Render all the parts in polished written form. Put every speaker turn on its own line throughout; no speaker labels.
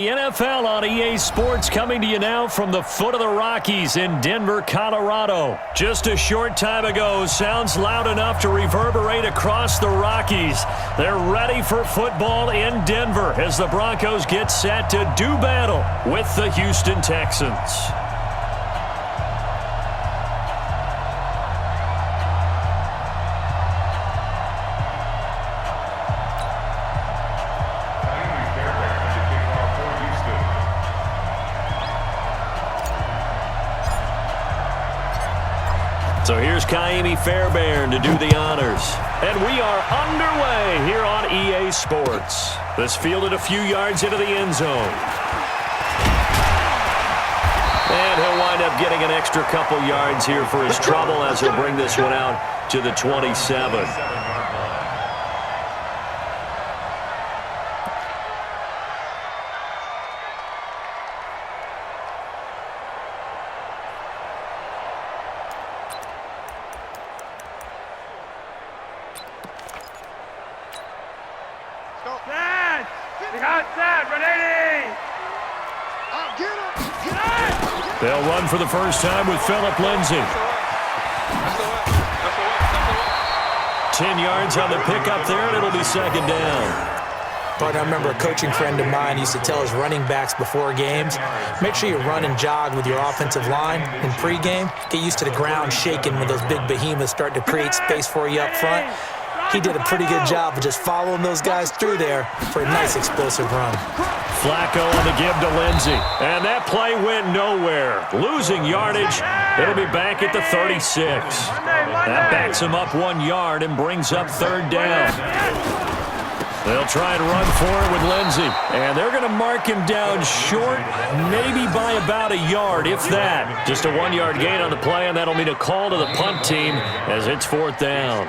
The NFL on EA Sports coming to you now from the foot of the Rockies in Denver, Colorado. Just a short time ago, sounds loud enough to reverberate across the Rockies. They're ready for football in Denver as the Broncos get set to do battle with the Houston Texans. So here's Kaimi Fairbairn to do the honors. And we are underway here on EA Sports. This fielded a few yards into the end zone. And he'll wind up getting an extra couple yards here for his trouble as he'll bring this one out to the 27. They'll run for the first time with Phillip Lindsay. 10 yards on the pickup there, and it'll be second down.
But I remember a coaching friend of mine used to tell his running backs before games, make sure you run and jog with your offensive line in pregame. Get used to the ground shaking when those big behemoths start to create space for you up front. He did a pretty good job of just following those guys through there for a nice explosive run.
Flacco on the give to Lindsay. And that play went nowhere. Losing yardage. It'll be back at the 36. That backs him up 1 yard and brings up third down. They'll try and run for it with Lindsay. And they're going to mark him down short, maybe by about a yard, if that. Just a 1 yard gain on the play, and that'll mean a call to the punt team as it's fourth down.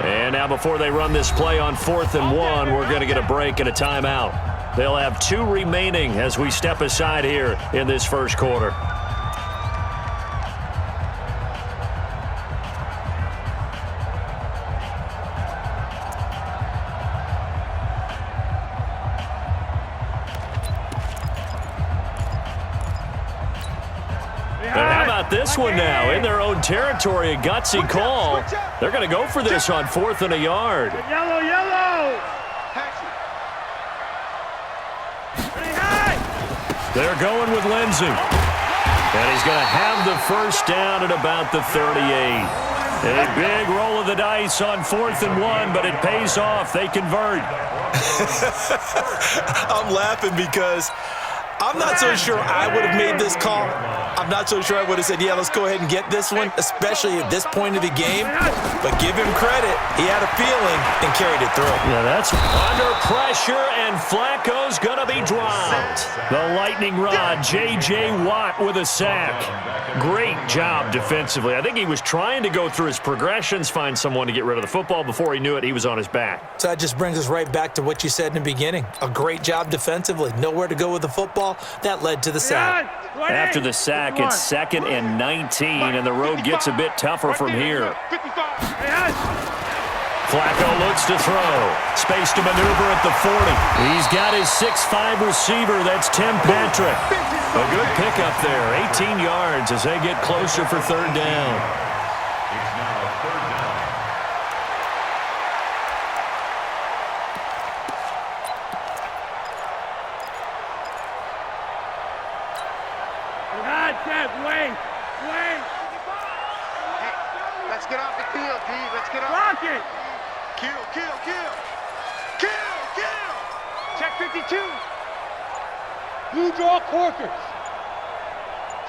And now before they run this play on 4th and 1, we're going to get a break and a timeout. They'll have 2 remaining as we step aside here in this first quarter. This one now in their own territory, a gutsy call. They're going to go for this on 4th and a yard.
Yellow, yellow.
They're going with Lindsay. And he's going to have the first down at about the 38. A big roll of the dice on 4th and 1, but it pays off. They convert.
I'm laughing because I'm not so sure I would have made this call. I'm not so sure I would have said, yeah, let's go ahead and get this one, especially at this point of the game. But give him credit. He had a feeling and carried it through.
Yeah, that's under pressure, and Flacco's going to be dropped. The lightning rod, J.J. Watt with a sack. Great job defensively. I think he was trying to go through his progressions, find someone to get rid of the football. Before he knew it, he was on his back.
So that just brings us right back to what you said in the beginning. A great job defensively. Nowhere to go with the football. That led to the sack.
After the sack, it's 2nd and 19, and the road gets a bit tougher from here. Flacco looks to throw. Space to maneuver at the 40. He's got his 6'5 receiver. That's Tim Patrick. A good pickup there. 18 yards as they get closer for third down.
Let's get off the field, D. Let's get off. Block it. Kill, kill, kill. Kill, kill. Check 52. Blue draw quarters.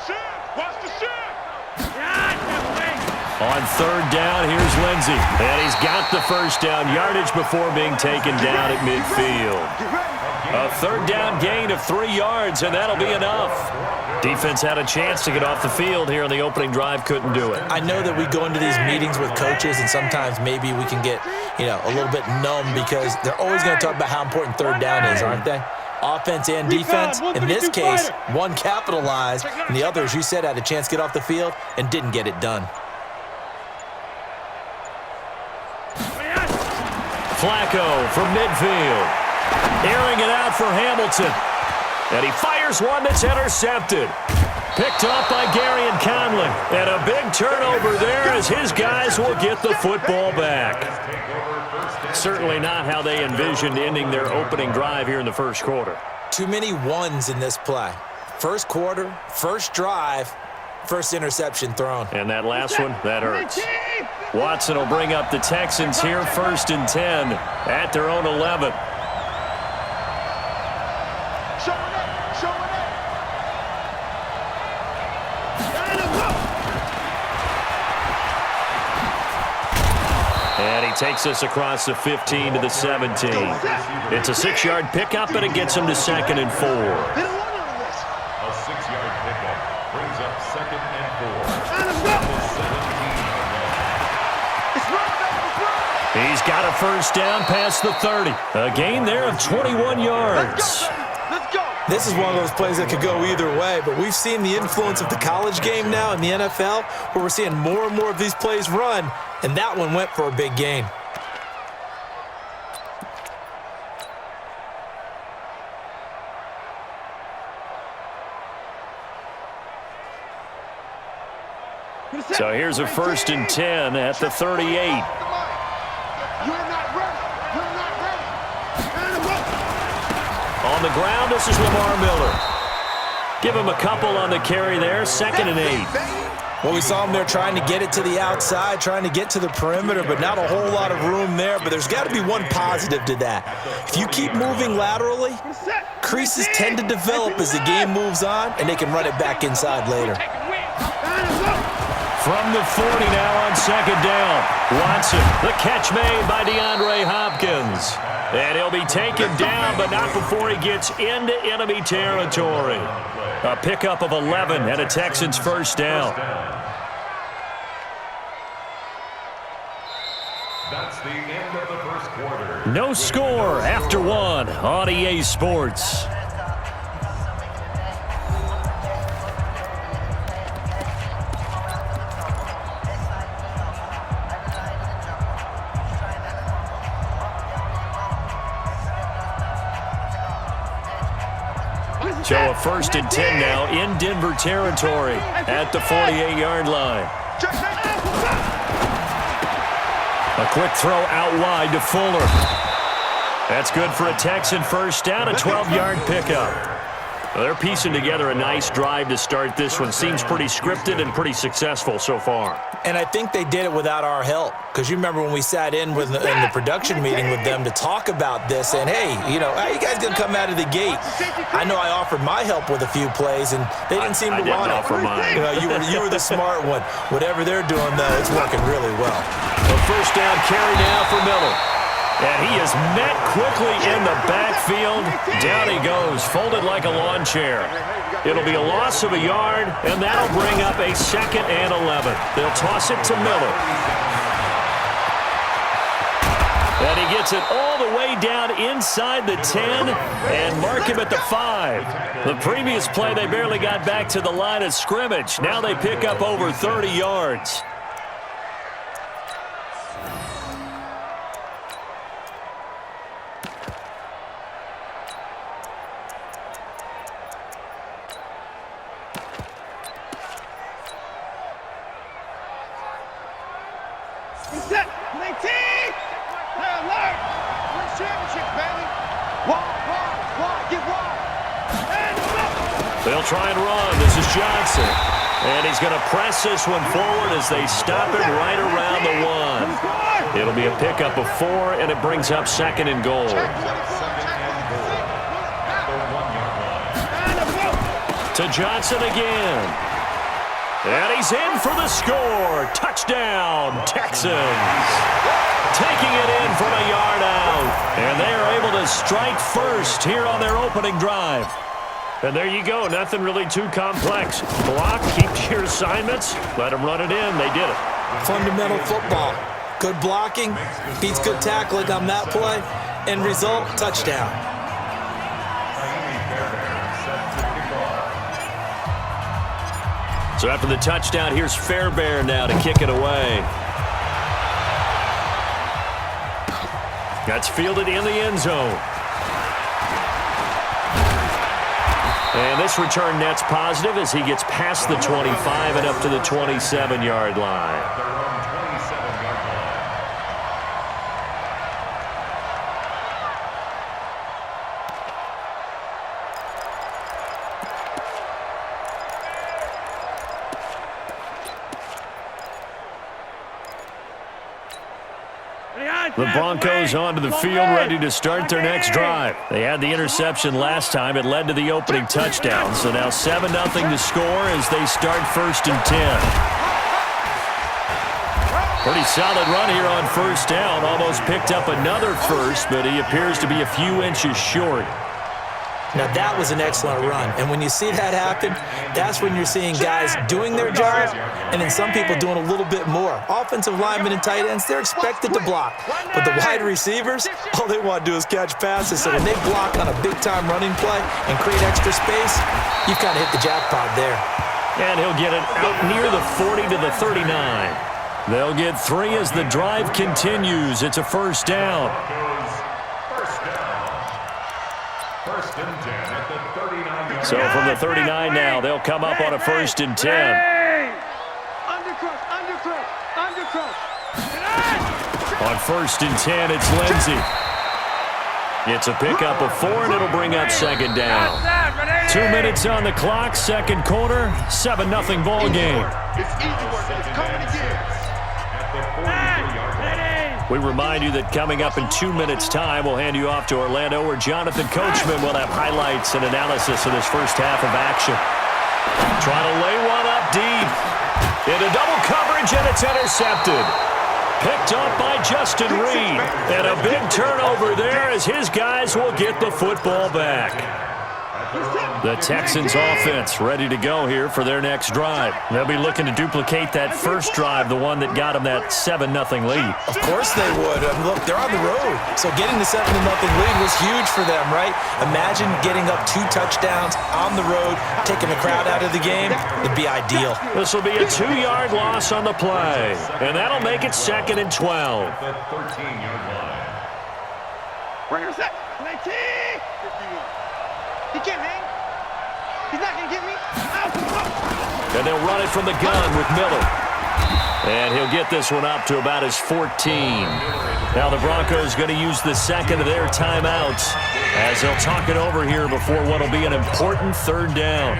Shift. Watch the shift.
On third down, here's Lindsay. And he's got the first down yardage before being taken down at midfield. A third down gain of 3 yards, and that'll be enough. Defense had a chance to get off the field here in the opening drive, couldn't do it.
I know that we go into these meetings with coaches, and sometimes maybe we can get, a little bit numb because they're always going to talk about how important third down is, aren't they? Offense and defense. In this case, one capitalized, and the other, as you said, had a chance to get off the field and didn't get it done.
Flacco from midfield. Airing it out for Hamilton. And he fires one that's intercepted. Picked off by Gary and Conley. And a big turnover there as his guys will get the football back. Certainly not how they envisioned ending their opening drive here in the first quarter.
Too many ones in this play. First quarter, first drive, first interception thrown.
And that last one, that hurts. Watson will bring up the Texans here, 1st and 10 at their own 11. And he takes us across the 15 to the 17. It's a 6-yard pickup, and it gets him to 2nd and 4.
A 6-yard pickup brings up 2nd and 4.
He's got a first down past the 30. A gain there of 21 yards.
This is one of those plays that could go either way, but we've seen the influence of the college game now in the NFL, where we're seeing more and more of these plays run, and that one went for a big gain.
So here's a 1st and 10 at the 38. On the ground, this is Lamar Miller. Give him a couple on the carry there, 2nd and 8.
Well, we saw him there trying to get it to the outside, trying to get to the perimeter, but not a whole lot of room there. But there's got to be one positive to that. If you keep moving laterally, creases tend to develop as the game moves on, and they can run it back inside later.
From the 40 now on 2nd down. Watson, the catch made by DeAndre Hopkins. And he'll be taken down, but not before he gets into enemy territory. A pickup of 11 and a Texans first down.
That's the end of the first quarter.
No score after 1 on EA Sports. So a 1st and 10 now in Denver territory at the 48-yard line. A quick throw out wide to Fuller. That's good for a Texan first down, a 12-yard pickup. Well, they're piecing together a nice drive to start this one. Seems pretty scripted and pretty successful so far.
And I think they did it without our help. Because you remember when we sat in in the production meeting with them to talk about this, and hey, you know, how you guys going to come out of the gate? I know I offered my help with a few plays, and they didn't seem to want it.
Offer mine.
You know, you were the smart one. Whatever they're doing, though, it's working really well.
A first down carry now for Miller. And he is met quickly in the backfield. Down he goes, folded like a lawn chair. It'll be a loss of a yard, and that'll bring up a 2nd and 11. They'll toss it to Miller. And he gets it all the way down inside the 10 and mark him at the 5. The previous play, they barely got back to the line of scrimmage. Now they pick up over 30 yards. They'll try and run. This is Johnson. And he's going to press this one forward as they stop it right around the 1. It'll be a pickup of 4, and it brings up 2nd and goal. To Johnson again. And he's in for the score. Touchdown, Texans. Taking it in from a yard out. And they are able to strike first here on their opening drive. And there you go. Nothing really too complex. Block, keep to your assignments, let them run it in. They did it.
Fundamental football. Good blocking beats good tackling on that play. End result, touchdown.
So after the touchdown, here's Fairbairn now to kick it away. That's fielded in the end zone. And this return net's positive as he gets past the 25 and up to the 27-yard line. The Broncos onto the field ready to start their next drive. They had the interception last time. It led to the opening touchdown. So now 7-0 to score as they start 1st and 10. Pretty solid run here on 1st down. Almost picked up another first, but he appears to be a few inches short.
Now, that was an excellent run. And when you see that happen, that's when you're seeing guys doing their job and then some people doing a little bit more. Offensive linemen and tight ends, they're expected to block. But the wide receivers, all they want to do is catch passes. So when they block on a big-time running play and create extra space, you've kind of hit the jackpot there.
And he'll get it out near the 40 to the 39. They'll get 3 as the drive continues. It's a 1st down. So from the 39 now, they'll come up on a 1st and 10. On 1st and 10, it's Lindsey. It's a pickup of 4, and it'll bring up 2nd down. 2 minutes on the clock, 2nd quarter, 7-0 ball game. We remind you that coming up in 2 minutes' time, we'll hand you off to Orlando, where Jonathan Coachman will have highlights and analysis of this first half of action. Trying to lay one up deep. Into double coverage, and it's intercepted. Picked up by Justin Reed. And a big turnover there as his guys will get the football back. The Texans offense ready to go here for their next drive. They'll be looking to duplicate that first drive, the one that got them that 7-0 lead.
Of course they would. Look, they're on the road. So getting the 7-0 lead was huge for them, right? Imagine getting up 2 touchdowns on the road, taking the crowd out of the game. It'd be ideal.
This will be a 2-yard loss on the play. And that'll make it 2nd and 12.
The 13-yard line.
Bring her set. 19. 51. He can't hang. He's not going to get me.
And they'll run it from the gun with Miller. And he'll get this one up to about his 14. Now the Broncos going to use the 2nd of their timeouts as they'll talk it over here before what will be an important 3rd down.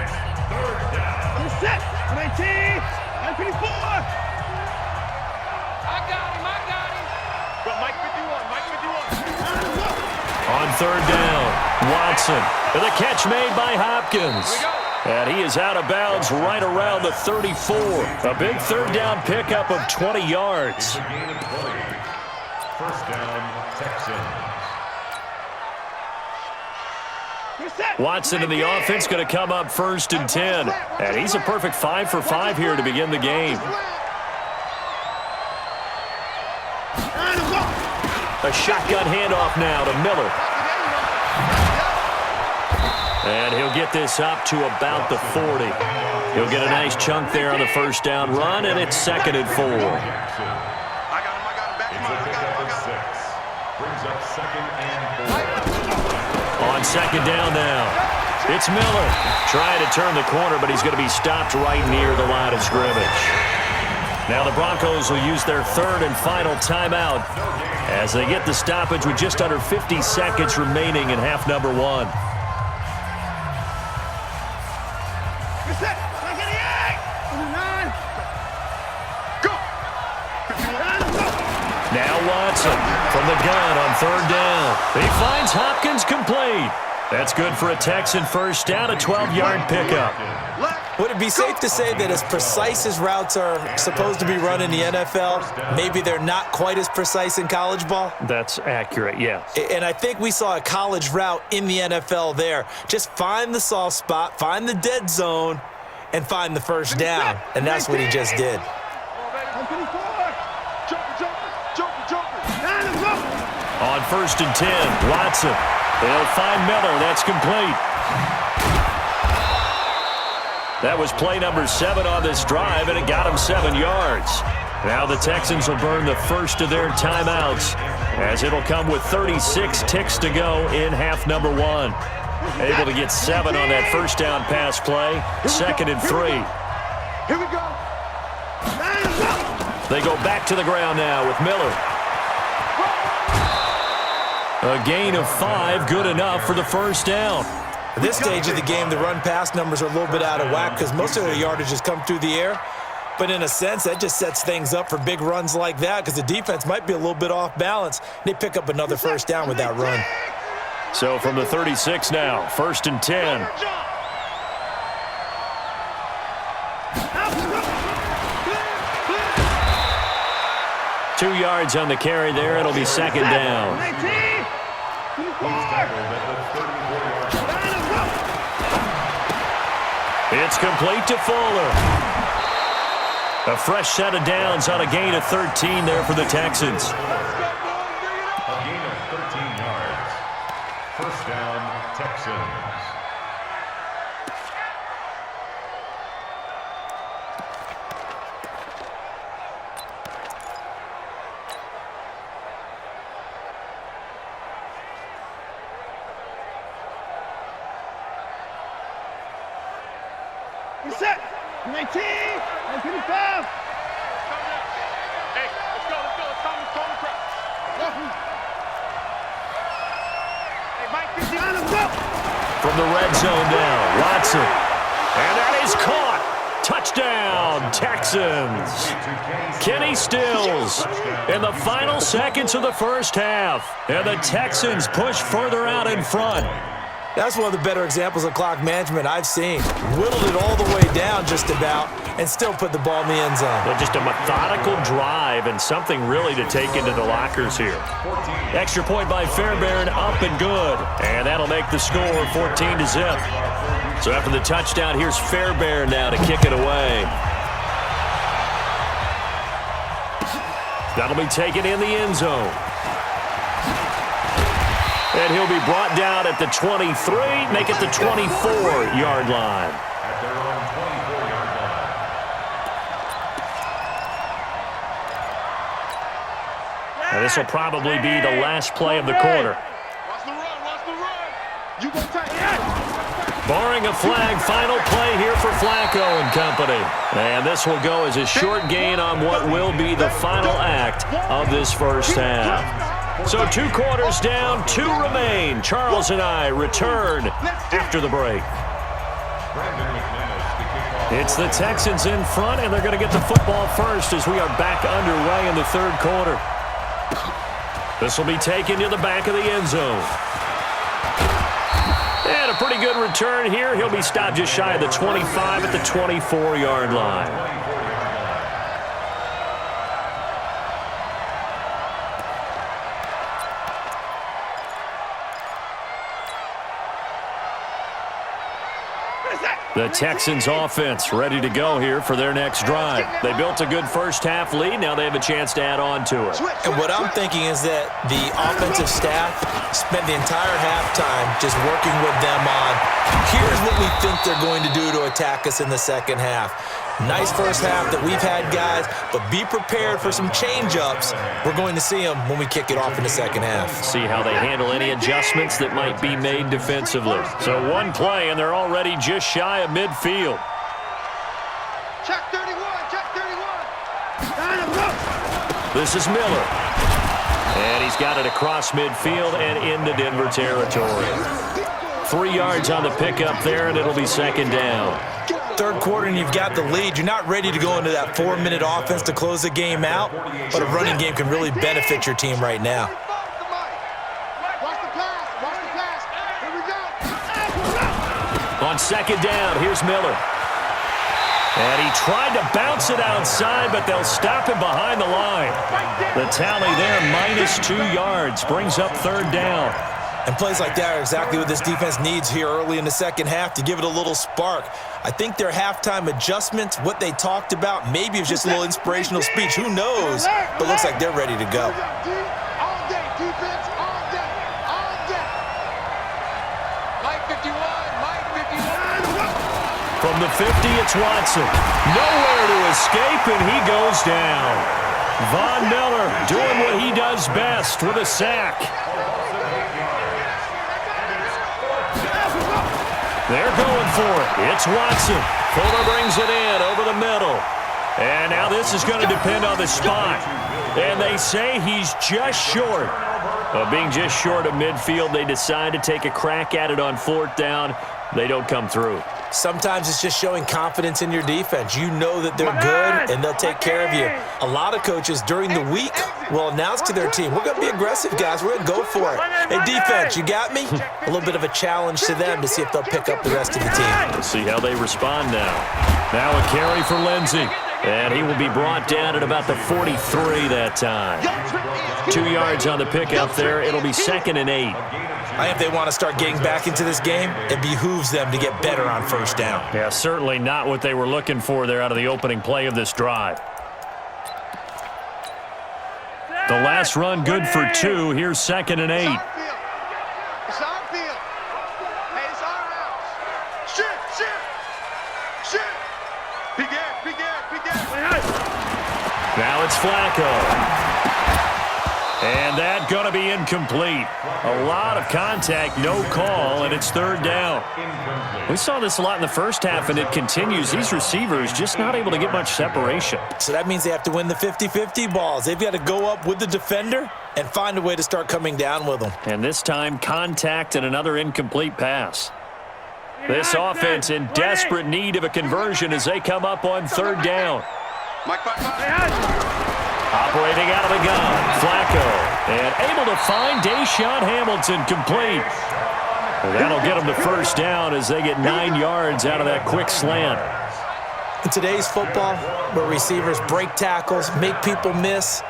Set. 19. 54. I got him. Go, Mike 51. Mike 51.
On 3rd down, Watson. And the catch made by Hopkins. And he is out of bounds right around the 34. A big 3rd down pickup of 20 yards.
First down, Texans.
Watson in the offense going to come up 1st and 10. And he's a perfect 5 for 5 here to begin the game. A shotgun handoff now to Miller. And he'll get this up to about the 40. He'll get a nice chunk there on the 1st down run, and it's 2nd and 4.
It's a pickup of 6. Brings up 2nd and 4.
On 2nd down now, it's Miller. Trying to turn the corner, but he's going to be stopped right near the line of scrimmage. Now the Broncos will use their 3rd and final timeout as they get the stoppage with just under 50 seconds remaining in half number 1. Now Watson from the gun on 3rd down. He finds Hopkins complete. That's good for a Texan 1st down, a 12-yard pickup.
Would it be safe to say that as precise as routes are supposed to be run in the NFL, maybe they're not quite as precise in college ball?
That's accurate, yes.
And I think we saw a college route in the NFL there. Just find the soft spot, find the dead zone, and find the 1st down. And that's what he just did.
On 1st and 10, Watson. They'll find Miller. That's complete. That was play number 7 on this drive, and it got him 7 yards. Now the Texans will burn the first of their timeouts as it'll come with 36 ticks to go in half number 1. Able to get 7 on that first down pass play. 2nd and 3.
Here we go.
They go back to the ground now with Miller. A gain of 5, good enough for the first down.
At this stage of the game, the run-pass numbers are a little bit out of whack because most of their yardage has come through the air. But in a sense, that just sets things up for big runs like that because the defense might be a little bit off balance. They pick up another first down with that run.
So from the 36 now, 1st and 10. Two yards on the carry there. It'll be 2nd down. It's complete to Fuller. A fresh set of downs on a gain of 13 there for the Texans.
A gain of 13 yards. First down, Texans.
Set. 19. 25. Hey, let's go. It's time to crowd. Hey, Mike, 50. Let's go.
From the red zone now, Watson. And that is caught. Touchdown, Texans. Kenny Stills in the final seconds of the first half. And the Texans push further out in front.
That's one of the better examples of clock management I've seen. Whittled it all the way down just about and still put the ball in the end zone.
Well, just a methodical drive and something really to take into the lockers here. Extra point by Fairbairn, up and good. And that'll make the score 14-0. So after the touchdown, here's Fairbairn now to kick it away. That'll be taken in the end zone. And he'll be brought down at the 23, make it the 24-yard line.
At their own 24-yard line.
And this will probably be the last play of the quarter.
Watch the run. You go tight.
Barring a flag, final play here for Flacco and company. And this will go as a short gain on what will be the final act of this first half. So 2 quarters down, 2 remain. Charles and I return after the break. It's the Texans in front, and they're going to get the football first as we are back underway in the 3rd quarter. This will be taken to the back of the end zone. And a pretty good return here. He'll be stopped just shy of the 25 at the 24-yard line. The Texans offense ready to go here for their next drive. They built a good first half lead. Now they have a chance to add on to it.
And what I'm thinking is that the offensive staff spent the entire halftime just working with them on, here's what we think they're going to do to attack us in the second half. Nice first half that we've had, guys, but be prepared for some change-ups. We're going to see them when we kick it off in the second half.
See how they handle any adjustments that might be made defensively. So 1 play, and they're already just shy of midfield.
Check 31.
This is Miller. And he's got it across midfield and into Denver territory. 3 yards on the pickup there, and it'll be 2nd down.
3rd quarter and you've got the lead. You're not ready to go into that 4-minute offense to close the game out, but a running game can really benefit your team right now.
Watch the pass. Here we go.
On 2nd down, here's Miller. And he tried to bounce it outside, but they'll stop him behind the line. The tally there, -2 yards, brings up 3rd down.
And plays like that are exactly what this defense needs here early in the second half to give it a little spark. I think their halftime adjustments, what they talked about, maybe it was just a little inspirational speech. Who knows? But looks like they're ready to go.
All day, defense, all day. Mike 51.
From the 50, it's Watson. Nowhere to escape, and he goes down. Von Miller doing what he does best with a sack. They're going for it. It's Watson. Fuller brings it in over the middle. And now this is going to depend on the spot. And they say he's just short. Being just short of midfield, they decide to take a crack at it on 4th down. They don't come through.
Sometimes it's just showing confidence in your defense. You know that they're good, and they'll take care of you. A lot of coaches during the week will announce to their team, we're going to be aggressive, guys. We're going to go for it. Hey, defense, you got me? A little bit of a challenge to them to see if they'll pick up the rest of the team.
Let's see how they respond now. Now a carry for Lindsey. And he will be brought down at about the 43 that time. 2 yards on the pickup there. It'll be 2nd and 8.
I think if they want to start getting back into this game, it behooves them to get better on 1st down.
Yeah, certainly not what they were looking for there out of the opening play of this drive. The last run good for 2. Here's 2nd and 8.
It's our field. Hey, it's our house. Shit. Begin.
Now it's Flacco. And that going to be incomplete. A lot of contact, no call, and it's 3rd down. We saw this a lot in the first half, and it continues. These receivers just not able to get much separation.
So that means they have to win the 50-50 balls. They've got to go up with the defender and find a way to start coming down with them.
And this time, contact and another incomplete pass. This offense in desperate need of a conversion as they come up on 3rd down. Operating out of the gun, Flacco, and able to find Deshaun Hamilton complete. And that'll get them the 1st down as they get 9 yards out of that quick slant.
In today's football, where receivers break tackles, make people miss,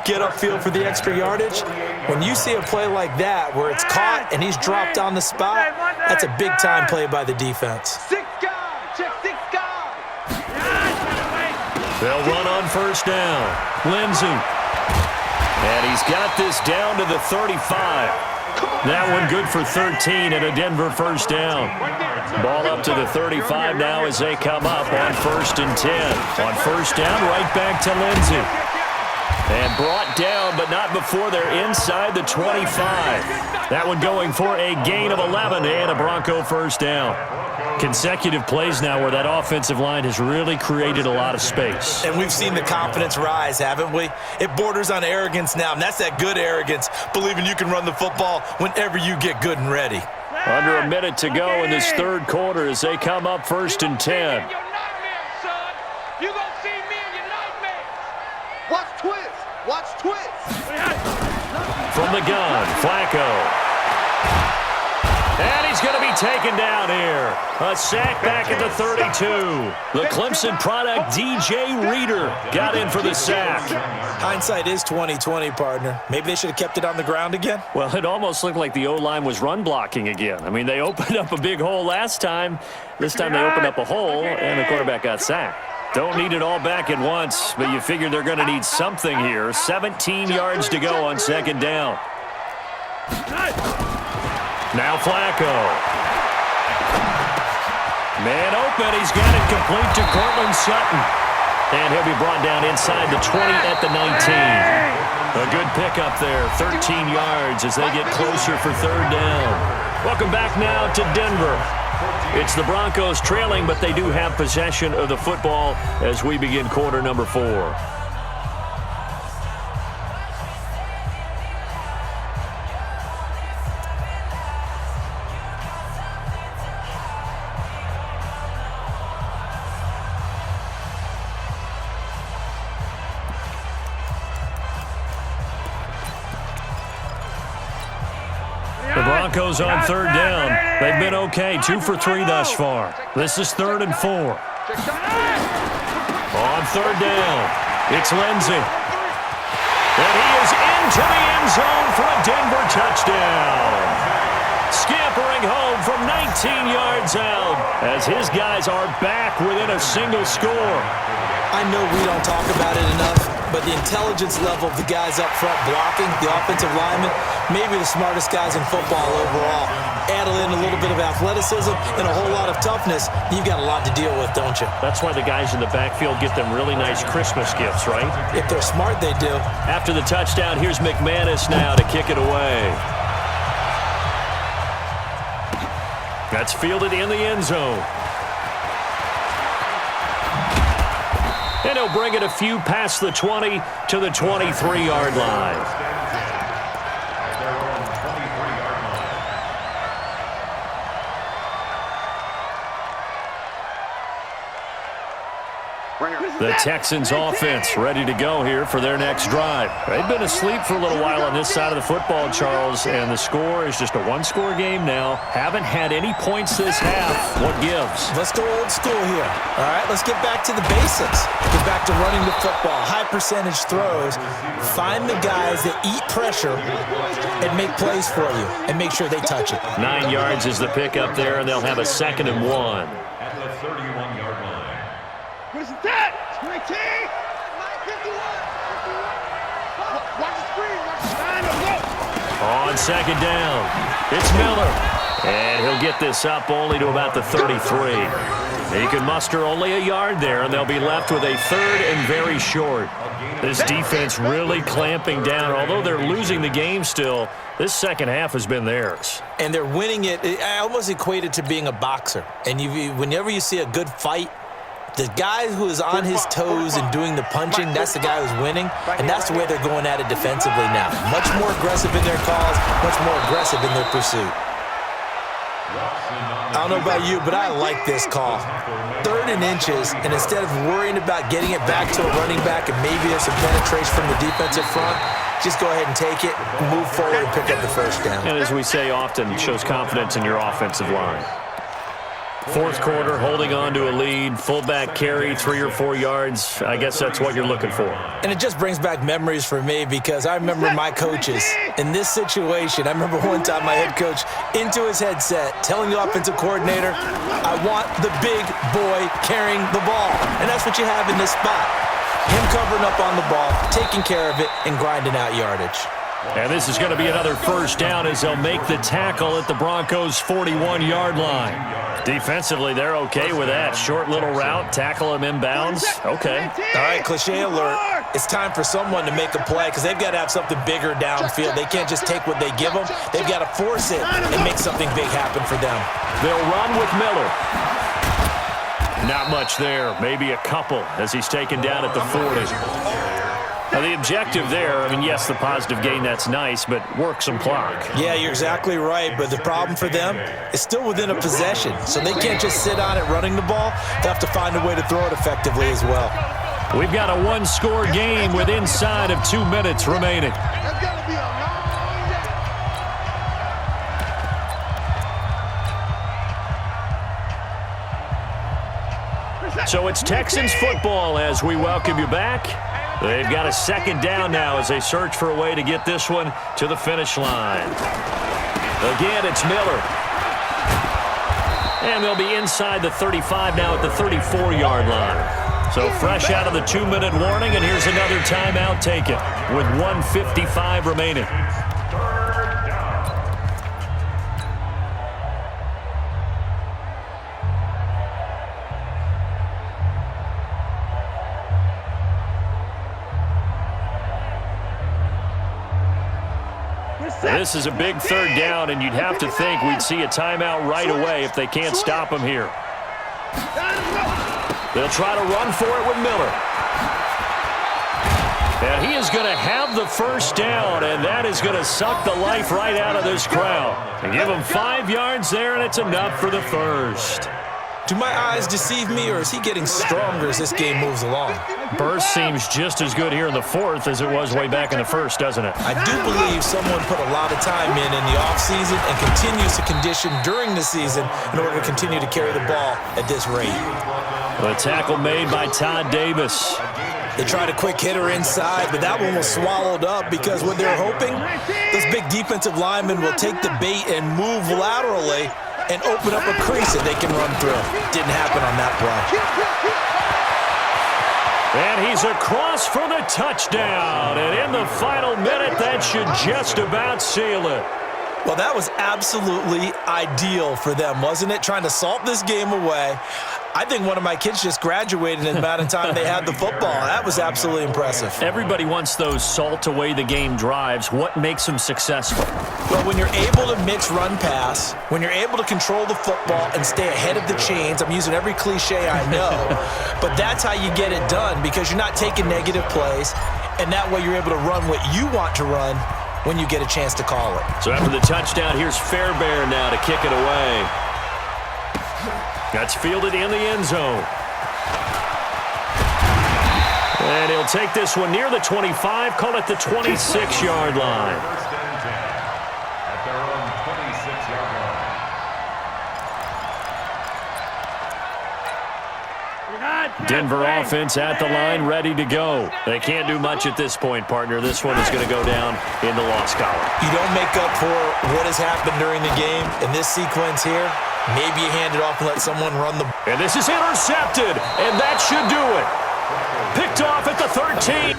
get upfield for the extra yardage, when you see a play like that where it's caught and he's dropped on the spot, that's a big-time play by the defense.
6 guys. Check 6 guys.
They'll run on 1st down. Lindsey. And he's got this down to the 35. That one good for 13 and a Denver 1st down. Ball up to the 35 now as they come up on 1st and 10. On 1st down, right back to Lindsey. And brought down, but not before they're inside the 25. That one going for a gain of 11 and a Bronco 1st down. Consecutive plays now where that offensive line has really created a lot of space.
And we've seen the confidence rise, haven't we? It borders on arrogance now, and that's that good arrogance, believing you can run the football whenever you get good and ready.
Under a minute to go in this 3rd quarter as they come up 1st and 10.
Your nightmares, son. You gonna see me in your nightmares. Watch twist.
From the gun, Flacco. And he's going to be taken down here. A sack back at the 32. The Clemson product, DJ Reader, got in for the sack.
Hindsight is 20/20, partner. Maybe they should have kept it on the ground again.
Well, it almost looked like the O-line was run blocking again. I mean, they opened up a big hole last time. This time they opened up a hole, and the quarterback got sacked. Don't need it all back at once, but you figure they're going to need something here. 17 yards to go on 2nd down. Now Flacco. Man open. He's got it complete to Cortland Sutton. And he'll be brought down inside the 20 at the 19. A good pickup there. 13 yards as they get closer for 3rd down. Welcome back now to Denver. It's the Broncos trailing, but they do have possession of the football as we begin quarter number 4. The Broncos on 3rd down. They've been okay, 2 for 3 thus far. This is 3rd and 4. On 3rd down, it's Lindsey. And he is into the end zone for a Denver touchdown. Scampering home from 19 yards out as his guys are back within a single score.
I know we don't talk about it enough, but the intelligence level of the guys up front blocking, the offensive linemen, maybe the smartest guys in football overall. Add in a little bit of athleticism and a whole lot of toughness, you've got a lot to deal with, don't you?
That's why the guys in the backfield get them really nice Christmas gifts, right?
If they're smart, they do.
After the touchdown, here's McManus now to kick it away. That's fielded in the end zone. And he'll bring it a few past the 20 to the 23-yard line. The Texans offense ready to go here for their next drive. They've been asleep for a little while on this side of the football, Charles, and the score is just a one-score game now. Haven't had any points this half. What gives?
Let's go old school here. All right, let's get back to the basics. Get back to running the football, high percentage throws. Find the guys that eat pressure and make plays for you and make sure they touch it.
9 yards is the pickup there, and they'll have a 2nd and 1.
At the 31-yard line.
Where's that? 19! 51! Watch the screen!
On 2nd down, it's Miller. And he'll get this up only to about the 33. He can muster only a yard there, and they'll be left with a 3rd and very short. This defense really clamping down. Although they're losing the game still, this second half has been theirs.
And they're winning it. I almost equate it to being a boxer. And whenever you see a good fight, the guy who is on his toes and doing the punching, that's the guy who's winning, and that's the way they're going at it defensively now. Much more aggressive in their calls, much more aggressive in their pursuit. I don't know about you, but I like this call. 3rd and inches, and instead of worrying about getting it back to a running back and maybe there's some penetration from the defensive front, just go ahead and take it, move forward, and pick up the 1st down.
And as we say often, it shows confidence in your offensive line. 4th quarter, holding on to a lead, fullback carry, 3 or 4 yards. I guess that's what you're looking for.
And it just brings back memories for me because I remember my coaches in this situation. I remember one time my head coach into his headset telling the offensive coordinator, I want the big boy carrying the ball. And that's what you have in this spot. Him covering up on the ball, taking care of it, and grinding out yardage.
And this is going to be another 1st down as they'll make the tackle at the Broncos' 41-yard line. Defensively, they're okay with that. Short little route, tackle him inbounds. Okay.
All right, cliche alert. It's time for someone to make a play because they've got to have something bigger downfield. They can't just take what they give them. They've got to force it and make something big happen for them.
They'll run with Miller. Not much there. Maybe a couple as he's taken down at the 40. Now, the objective there, I mean, yes, the positive gain, that's nice, but work some clock.
Yeah, you're exactly right, but the problem for them is still within a possession, so they can't just sit on it running the ball. They have to find a way to throw it effectively as well.
We've got a one-score game with inside of 2 minutes remaining. So it's Texans football as we welcome you back. They've got a 2nd down now as they search for a way to get this one to the finish line. Again, it's Miller. And they'll be inside the 35 now at the 34-yard line. So fresh out of the 2-minute warning, and here's another timeout taken with 1:55 remaining. This is a big 3rd down, and you'd have to think we'd see a timeout right away if they can't stop him here. They'll try to run for it with Miller. And he is going to have the 1st down, and that is going to suck the life right out of this crowd. And give him 5 yards there, and it's enough for the 1st.
Do my eyes deceive me, or is he getting stronger as this game moves along?
Burst seems just as good here in the 4th as it was way back in the 1st, doesn't it?
I do believe someone put a lot of time in the offseason and continues to condition during the season in order to continue to carry the ball at this rate.
The tackle made by Todd Davis.
They tried a quick hitter inside, but that one was swallowed up because what they're hoping, those big defensive linemen will take the bait and move laterally and open up a crease that they can run through. Didn't happen on that play.
And he's across for the touchdown. And in the final minute, that should just about seal it.
Well, that was absolutely ideal for them, wasn't it? Trying to salt this game away. I think one of my kids just graduated in the amount of time they had the football. That was absolutely impressive.
Everybody wants those salt away the game drives. What makes them successful?
But when you're able to mix run pass, when you're able to control the football and stay ahead of the chains, I'm using every cliche I know, but that's how you get it done because you're not taking negative plays, and that way you're able to run what you want to run when you get a chance to call it.
So after the touchdown, here's Fairbairn now to kick it away. That's fielded in the end zone. And he'll take this one near the 25, call it the 26-yard line.
First and 10 at their own 26-yard line.
Denver offense at the line, ready to go. They can't do much at this point, partner. This one is going to go down in the loss column.
You don't make up for what has happened during the game. In this sequence here, maybe you hand it off and let someone run the...
And this is intercepted, and that should do it. Picked off at the 13.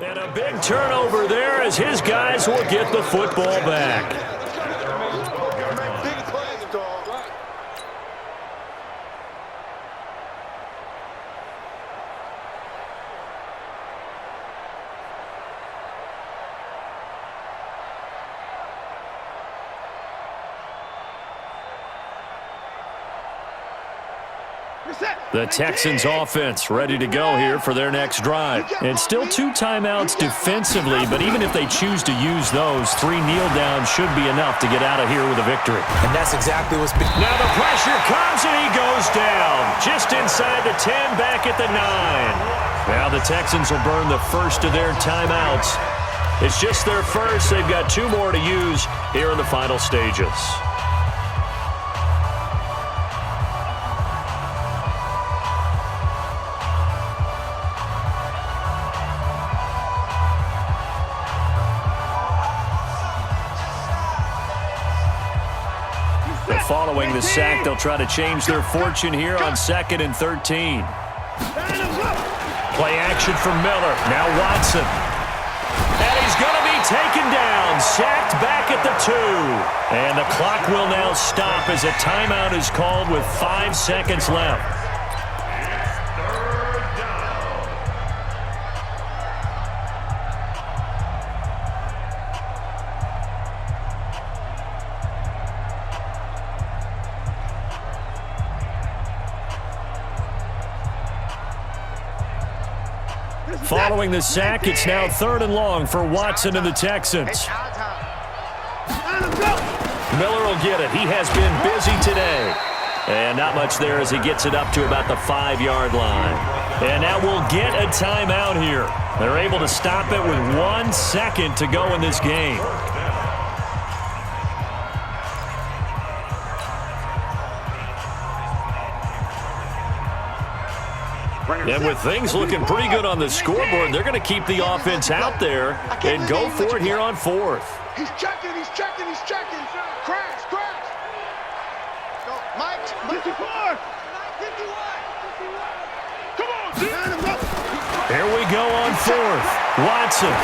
And a big turnover there as his guys will get the football back.
Big plays, dog.
The Texans offense ready to go here for their next drive. And still 2 timeouts defensively, but even if they choose to use those, 3 kneel downs should be enough to get out of here with a victory.
And that's exactly what's been...
Now the pressure comes and he goes down. Just inside the 10, back at the 9. Now the Texans will burn the first of their timeouts. It's just their first. They've got 2 more to use here in the final stages. Following the sack, they'll try to change their fortune here on 2nd and 13. Play action from Miller. Now Watson. And he's going to be taken down. Sacked back at the 2. And the clock will now stop as a timeout is called with 5 seconds left. Following the sack, it's now 3rd and long for Watson and the Texans. Miller will get it. He has been busy today. And not much there as he gets it up to about the 5-yard line. And now we'll get a timeout here. They're able to stop it with 1 second to go in this game. And with things looking pretty good on the scoreboard, they're going to keep the offense out there and go for it here on 4th.
He's checking. Crash. Go, Mike. 54. 51. Come on, dude.
Here we go on 4th. Watson.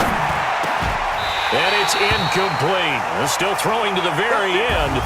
And it's incomplete. Still throwing to the very end.